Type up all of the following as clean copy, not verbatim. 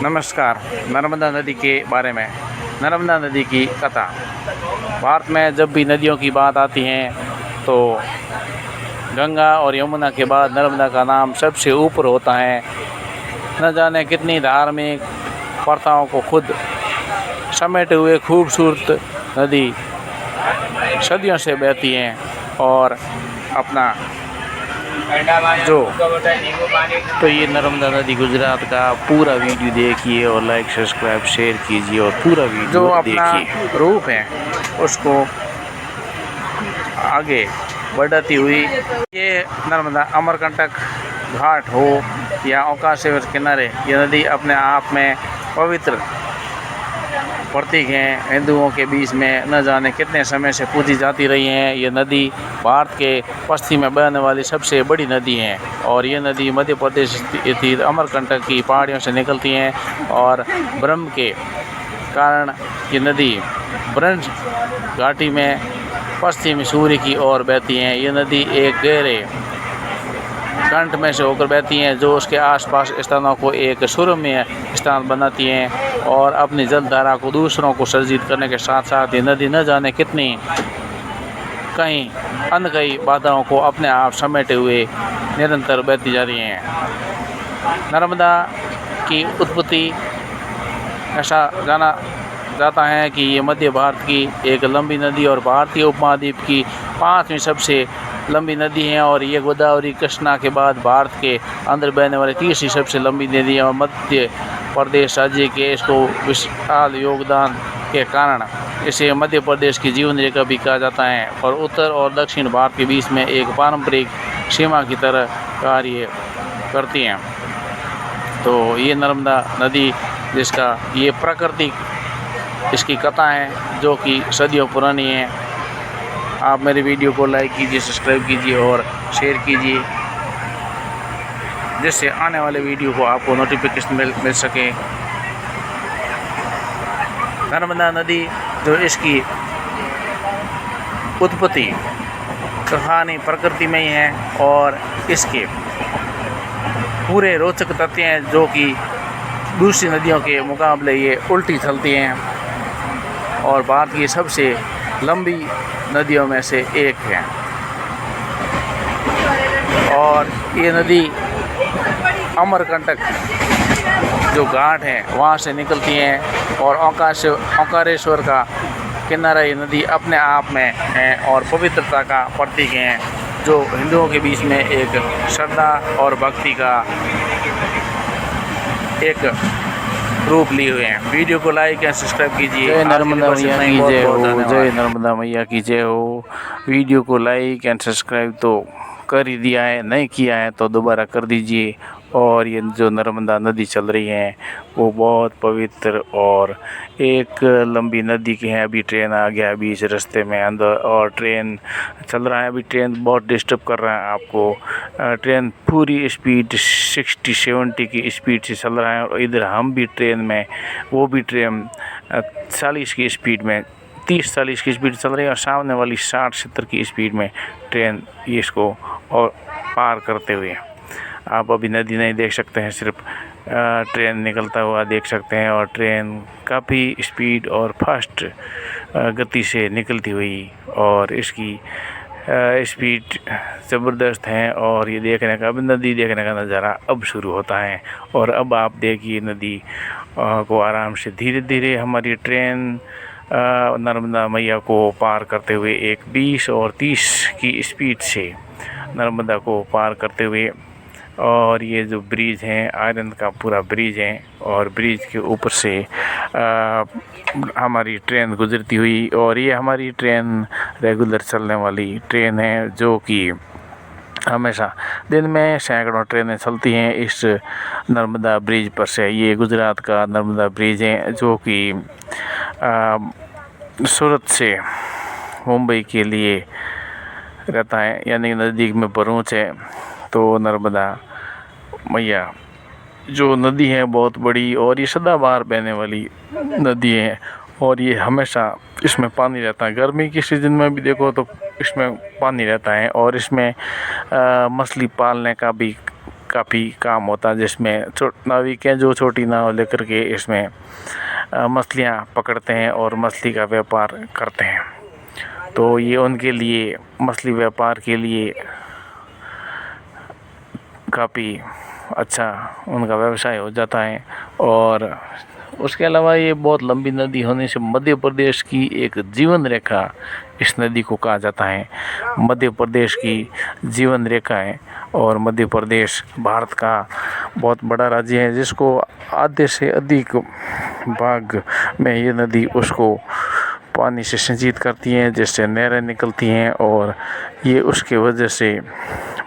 नमस्कार। नर्मदा नदी के बारे में। नर्मदा नदी की कथा। भारत में जब भी नदियों की बात आती है तो गंगा और यमुना के बाद नर्मदा का नाम सबसे ऊपर होता है। न जाने कितनी धार्मिक प्रथाओं को खुद समेटे हुए खूबसूरत नदी सदियों से बहती है और अपना जो तो ये नर्मदा नदी गुजरात का पूरा वीडियो देखिए और लाइक सब्सक्राइब शेयर कीजिए और पूरा वीडियो जो अपना रूप है उसको आगे बढ़ाती हुई ये नर्मदा अमरकंटक घाट हो या ओकाशेश्वर किनारे, ये नदी अपने आप में पवित्र प्रतीक हैं। हिंदुओं के बीच में न जाने कितने समय से पूजी जाती रही हैं। ये नदी भारत के पश्चिम में बहने वाली सबसे बड़ी नदी है और ये नदी मध्य प्रदेश स्थित अमरकंटक की पहाड़ियों से निकलती हैं और ब्रह्म के कारण ये नदी ब्रज घाटी में पश्चिमी सूर्य की ओर बहती हैं। ये नदी एक गहरे कंठ में से होकर बहती हैं जो उसके आसपास स्थानों को एक सुरम्य स्थान बनाती हैं और अपनी जलधारा को दूसरों को सर्जित करने के साथ साथ ये नदी न जाने कितनी कहीं अनकही बाधाओं को अपने आप समेटे हुए निरंतर बहती जा रही हैं। नर्मदा की उत्पत्ति ऐसा जाना जाता है कि ये मध्य भारत की एक लंबी नदी और भारतीय उपमहाद्वीप की 5वीं सबसे लंबी नदी है और ये गोदावरी कृष्णा के बाद भारत के अंदर बहने वाली 3री सबसे लंबी नदी है और मध्य प्रदेश राज्य के इसको विशाल योगदान के कारण इसे मध्य प्रदेश की जीवन रेखा भी कहा जाता है और उत्तर और दक्षिण भारत के बीच में एक पारंपरिक सीमा की तरह कार्य करती हैं। तो ये नर्मदा नदी जिसका ये प्राकृतिक इसकी कथा है जो कि सदियों पुरानी है। आप मेरे वीडियो को लाइक कीजिए, सब्सक्राइब कीजिए और शेयर कीजिए जिससे आने वाले वीडियो को आपको नोटिफिकेशन मिल सके। नर्मदा नदी जो इसकी उत्पत्ति कहानी प्रकृति में ही है और इसके पूरे रोचक तथ्य हैं जो कि दूसरी नदियों के मुकाबले ये उल्टी चलती हैं और भारत की सबसे लंबी नदियों में से एक है। और ये नदी अमरकंटक जो घाट है वहाँ से निकलती हैं और ओंकारेश्वर का किनारा ये नदी अपने आप में है और पवित्रता का प्रतीक है जो हिंदुओं के बीच में एक श्रद्धा और भक्ति का एक रूप लिए हुए हैं। वीडियो को लाइक एंड सब्सक्राइब कीजिए। जय नर्मदा मैया की जय हो। जय नर्मदा मैया की जय हो। वीडियो को लाइक एंड सब्सक्राइब तो कर ही दिया है, नहीं किया है तो दोबारा कर दीजिए। और ये जो नर्मदा नदी चल रही है वो बहुत पवित्र और एक लंबी नदी की है। अभी ट्रेन आ गया बीच रास्ते में अंदर और ट्रेन चल रहा है। अभी ट्रेन बहुत डिस्टर्ब कर रहा है आपको। ट्रेन पूरी स्पीड 60-70 की स्पीड से चल रहा है और इधर हम भी ट्रेन में, वो भी ट्रेन 40 की स्पीड में 30-40 की स्पीड चल रही है और सामने वाली 60-70 की स्पीड में ट्रेन इसको और पार करते हुए आप अभी नदी नहीं देख सकते हैं, सिर्फ ट्रेन निकलता हुआ देख सकते हैं और ट्रेन काफ़ी स्पीड और फास्ट गति से निकलती हुई और इसकी स्पीड ज़बरदस्त है। और ये देखने का, अब नदी देखने का नज़ारा अब शुरू होता है और अब आप देखिए नदी को आराम से धीरे धीरे हमारी ट्रेन नर्मदा मैया को पार करते हुए एक 20 और 30 की स्पीड से नर्मदा को पार करते हुए। और ये जो ब्रिज है आयरन का पूरा ब्रिज है और ब्रिज के ऊपर से हमारी ट्रेन गुजरती हुई और ये हमारी ट्रेन रेगुलर चलने वाली ट्रेन है जो कि हमेशा दिन में सैकड़ों ट्रेनें चलती हैं इस नर्मदा ब्रिज पर से। ये गुजरात का नर्मदा ब्रिज है जो कि सूरत से मुंबई के लिए रहता है, यानी नज़दीक में भरूच है। तो नर्मदा मैया जो नदी है बहुत बड़ी और ये सदाबहार बहने वाली नदी है और ये हमेशा इसमें पानी रहता है। गर्मी के सीज़न में भी देखो तो इसमें पानी रहता है और इसमें मछली पालने का भी काफ़ी काम होता है, जिसमें नाविक हैं जो छोटी नाव लेकर के इसमें मछलियाँ पकड़ते हैं और मछली का व्यापार करते हैं। तो ये उनके लिए मछली व्यापार के लिए काफ़ी अच्छा उनका व्यवसाय हो जाता है। और उसके अलावा ये बहुत लंबी नदी होने से मध्य प्रदेश की एक जीवन रेखा इस नदी को कहा जाता है। मध्य प्रदेश की जीवन रेखा है और मध्य प्रदेश भारत का बहुत बड़ा राज्य है, जिसको आधे से अधिक भाग में ये नदी उसको पानी से सिंचित करती हैं, जिससे नहरें निकलती हैं और ये उसके वजह से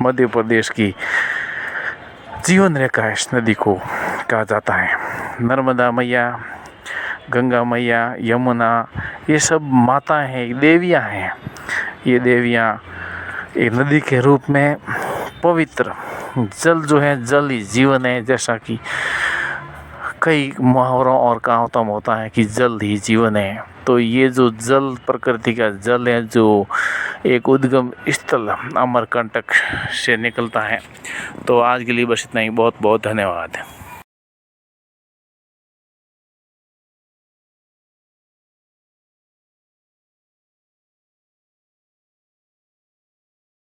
मध्य प्रदेश की जीवन रेखा इस नदी को कहा जाता है। नर्मदा मैया, गंगा मैया, यमुना, ये सब माताएं हैं, देवियां हैं। ये देवियां एक नदी के रूप में पवित्र, जल जो है जल ही जीवन है, जैसा कि कई मुहावरों और कहावतों में होता है कि जल ही जीवन है। तो ये जो जल प्रकृति का जल है, जो एक उद्गम स्थल अमरकंटक से निकलता है। तो आज के लिए बस इतना ही। बहुत बहुत धन्यवाद।